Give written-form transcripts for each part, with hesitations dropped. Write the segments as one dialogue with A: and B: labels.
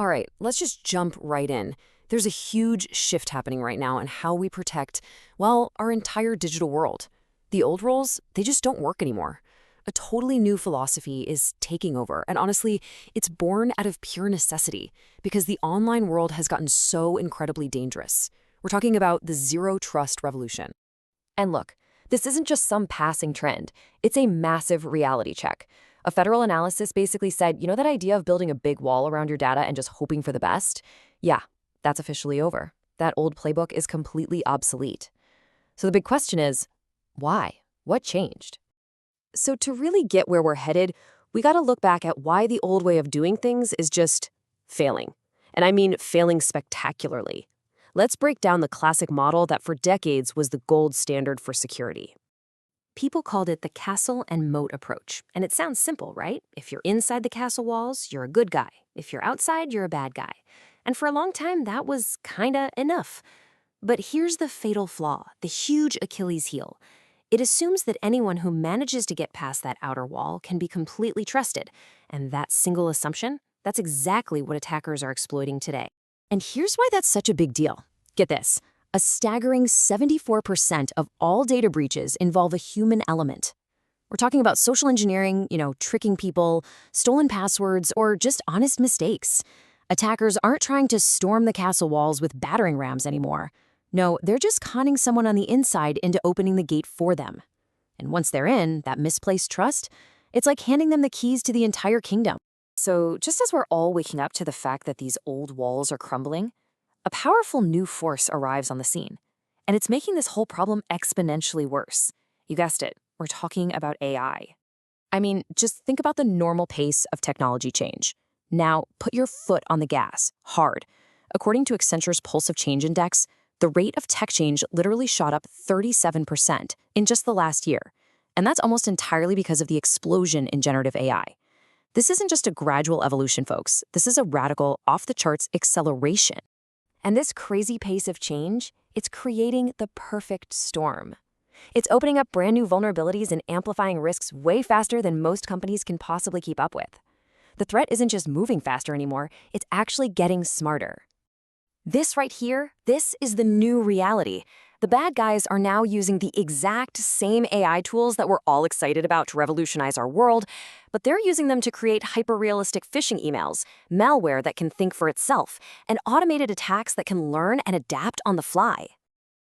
A: All right, let's just jump right in. There's a huge shift happening right now in how we protect, well, our entire digital world. The old roles, they just don't work anymore. A totally new philosophy is taking over, and honestly, it's born out of pure necessity because the online world has gotten so incredibly dangerous. We're talking about the zero trust revolution.
B: And look, this isn't just some passing trend. It's a massive reality check. A federal analysis basically said, you know that idea of building a big wall around your data and just hoping for the best? Yeah, that's officially over. That old playbook is completely obsolete. So the big question is, why? What changed? So to really get where we're headed, we got to look back at why the old way of doing things is just failing. And I mean failing spectacularly. Let's break down the classic model that for decades was the gold standard for security. People called it the castle and moat approach. And it sounds simple, right? If you're inside the castle walls, you're a good guy. If you're outside, you're a bad guy. And for a long time, that was kinda enough. But here's the fatal flaw, the huge Achilles heel. It assumes that anyone who manages to get past that outer wall can be completely trusted. And that single assumption, that's exactly what attackers are exploiting today. And here's why that's such a big deal. Get this. A staggering 74% of all data breaches involve a human element. We're talking about social engineering, tricking people, stolen passwords, or just honest mistakes. Attackers aren't trying to storm the castle walls with battering rams anymore. No, they're just conning someone on the inside into opening the gate for them. And once they're in, that misplaced trust, it's like handing them the keys to the entire kingdom. So just as we're all waking up to the fact that these old walls are crumbling, a powerful new force arrives on the scene. And it's making this whole problem exponentially worse. You guessed it, we're talking about AI. I mean, just think about the normal pace of technology change. Now, put your foot on the gas, hard. According to Accenture's Pulse of Change Index, the rate of tech change literally shot up 37% in just the last year. And that's almost entirely because of the explosion in generative AI. This isn't just a gradual evolution, folks. This is a radical, off-the-charts acceleration. And this crazy pace of change, it's creating the perfect storm. It's opening up brand new vulnerabilities and amplifying risks way faster than most companies can possibly keep up with. The threat isn't just moving faster anymore, it's actually getting smarter. This right here, this is the new reality. The bad guys are now using the exact same AI tools that we're all excited about to revolutionize our world, but they're using them to create hyper-realistic phishing emails, malware that can think for itself, and automated attacks that can learn and adapt on the fly.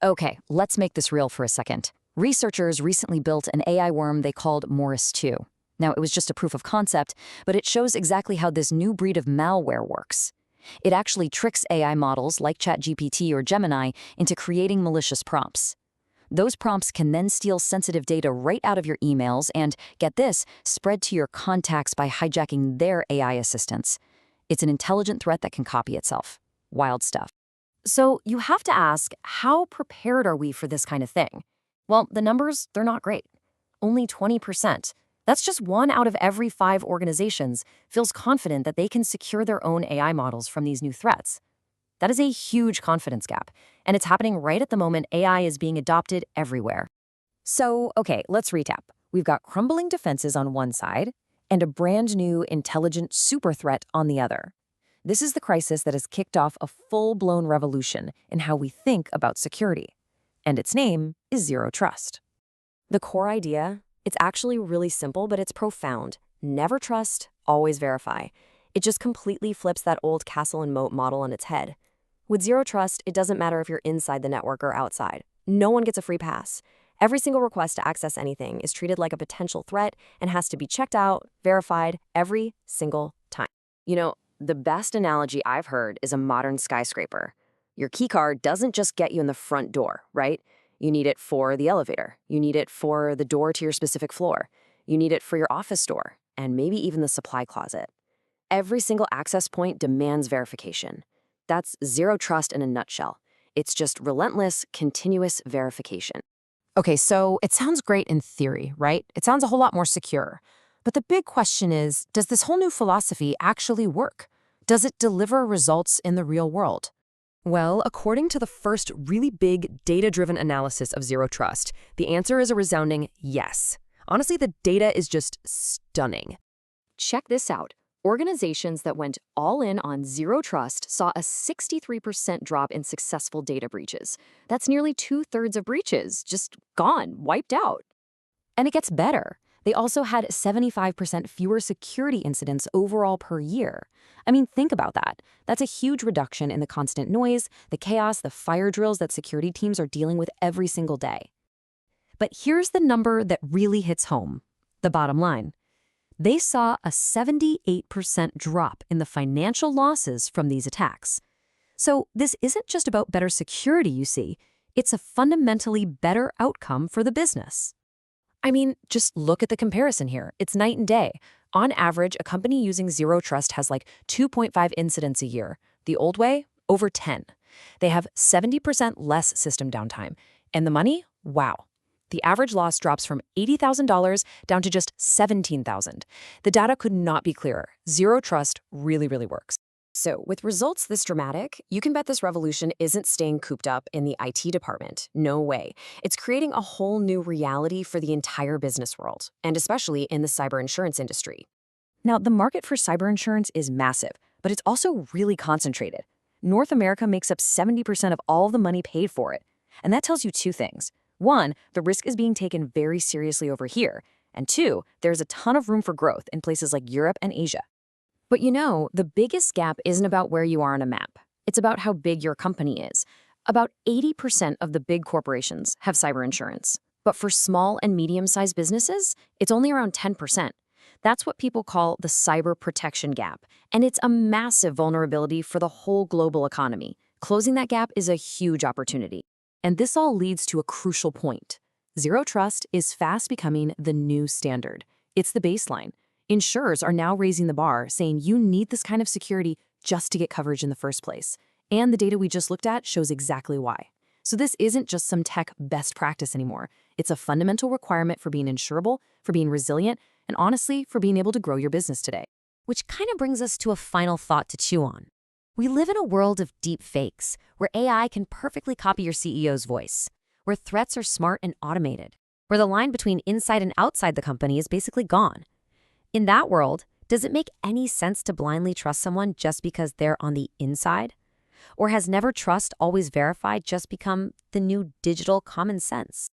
B: Okay, let's make this real for a second. Researchers recently built an AI worm they called Morris 2. Now, it was just a proof of concept, but it shows exactly how this new breed of malware works. It actually tricks AI models like ChatGPT or Gemini into creating malicious prompts. Those prompts can then steal sensitive data right out of your emails and, get this, spread to your contacts by hijacking their AI assistants. It's an intelligent threat that can copy itself. Wild stuff. So you have to ask, how prepared are we for this kind of thing? Well, the numbers, they're not great. Only 20%. That's just 1 out of every 5 organizations feels confident that they can secure their own AI models from these new threats. That is a huge confidence gap, and it's happening right at the moment AI is being adopted everywhere. So, okay, let's recap. We've got crumbling defenses on one side and a brand new intelligent super threat on the other. This is the crisis that has kicked off a full-blown revolution in how we think about security. And its name is zero trust. The core idea, it's actually really simple, but it's profound. Never trust, always verify. It just completely flips that old castle and moat model on its head. With zero trust, it doesn't matter if you're inside the network or outside. No one gets a free pass. Every single request to access anything is treated like a potential threat and has to be checked out, verified every single time. The best analogy I've heard is a modern skyscraper. Your keycard doesn't just get you in the front door, right? You need it for the elevator. You need it for the door to your specific floor. You need it for your office door, and maybe even the supply closet. Every single access point demands verification. That's zero trust in a nutshell. It's just relentless, continuous verification. Okay, so it sounds great in theory, right? It sounds a whole lot more secure. But the big question is, does this whole new philosophy actually work? Does it deliver results in the real world? Well, according to the first really big data-driven analysis of zero trust, the answer is a resounding yes. Honestly, the data is just stunning. Check this out. Organizations that went all in on zero trust saw a 63% drop in successful data breaches. That's nearly two-thirds of breaches, just gone, wiped out. And it gets better. They also had 75% fewer security incidents overall per year. I mean, think about that. That's a huge reduction in the constant noise, the chaos, the fire drills that security teams are dealing with every single day. But here's the number that really hits home, the bottom line. They saw a 78% drop in the financial losses from these attacks. So this isn't just about better security, you see. It's a fundamentally better outcome for the business. I mean, just look at the comparison here. It's night and day. On average, a company using zero trust has like 2.5 incidents a year. The old way, over 10. They have 70% less system downtime. And the money? Wow. The average loss drops from $80,000 down to just $17,000. The data could not be clearer. Zero trust really, really works. So, with results this dramatic, you can bet this revolution isn't staying cooped up in the IT department. No way. It's creating a whole new reality for the entire business world, and especially in the cyber insurance industry. Now, the market for cyber insurance is massive, but it's also really concentrated. North America makes up 70% of all the money paid for it. And that tells you two things. One, the risk is being taken very seriously over here. And two, there's a ton of room for growth in places like Europe and Asia. But you know, the biggest gap isn't about where you are on a map. It's about how big your company is. About 80% of the big corporations have cyber insurance. But for small and medium-sized businesses, it's only around 10%. That's what people call the cyber protection gap. And it's a massive vulnerability for the whole global economy. Closing that gap is a huge opportunity. And this all leads to a crucial point. Zero trust is fast becoming the new standard. It's the baseline. Insurers are now raising the bar, saying you need this kind of security just to get coverage in the first place. And the data we just looked at shows exactly why. So this isn't just some tech best practice anymore. It's a fundamental requirement for being insurable, for being resilient, and honestly, for being able to grow your business today. Which kind of brings us to a final thought to chew on. We live in a world of deep fakes, where AI can perfectly copy your CEO's voice, where threats are smart and automated, where the line between inside and outside the company is basically gone. In that world, does it make any sense to blindly trust someone just because they're on the inside? Or has never trust, always verified just become the new digital common sense?